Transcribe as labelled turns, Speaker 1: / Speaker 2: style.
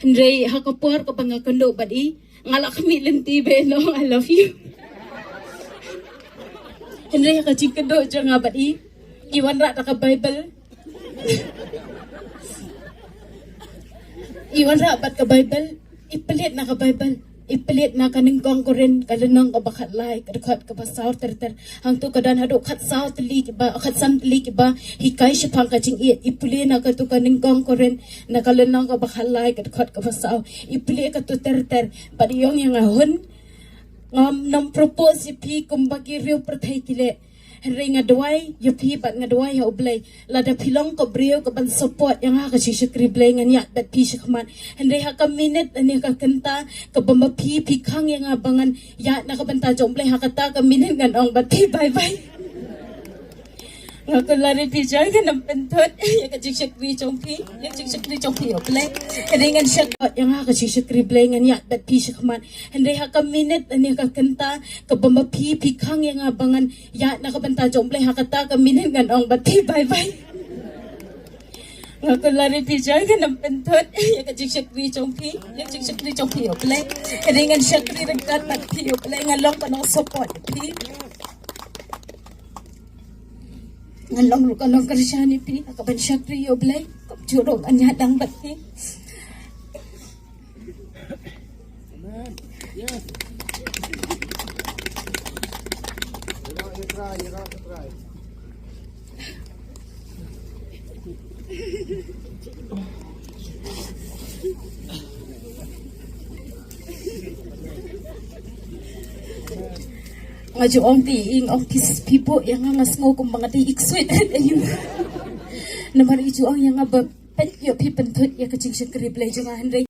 Speaker 1: Andre hakapur ko pangakando badi ngalak kami lenti beno I love you. Andre hakachikado janga badi iwan ra ka Bible. Iwan ra bat ka Bible ipelit na ka Bible. Ipelit na kaning gong ko rin kalanang kabakat lai kadakot kabasaw ter hang tu kadan hado kat saw teli ba kat sam teli ba hikay siya pang kaching ipuli na katu kaning gong ko rin na kalanang kabakat lai kadakot kabasaw ipuli katu ter badiyong yang ahon ngam nam propose pi kumbagi riu pertai kile Henry ngadaway, yupi bat ngadaway ya ublay. Lada pilong ko brio ko ban support yang ha kasi syukri blay nganyak bat pi syukman. Henry ha ka minute ani ka kanta ka bamba pi kang yang abangan ya na ka banta jomblay ha kata ka minute ngan ong bat pi bye bye. Ngako lari pi jay ka nam pentot ya ka syukri jompi ya syukri jompi ublay. Henry ngan syukot yang ha kasi syukri blay nganyak bat pi syukman. Henry ha ka minute ani ka kanta ka bamba pi kang yang abangan ya nakabanta jomblay hakata ka minin ngan ong bati bye bye. Ngako lari pi jay ka nam pentot ya ka syukri jompi ya syukri jompi ublay. Henry ngan syukri regkat bati ublay ngalong panong support pi. Ngalong lukanong karyani pi akaban syukri ublay kapjurong anya dang bati.
Speaker 2: Yes. You got to try.
Speaker 1: Ngaju ong tiing ong pipo yang ngas ngo kung mga tiik sweet ayun. Namar iju ong yang ngaba pen yo pi pentut ya kacing syukri blay jangan Henry.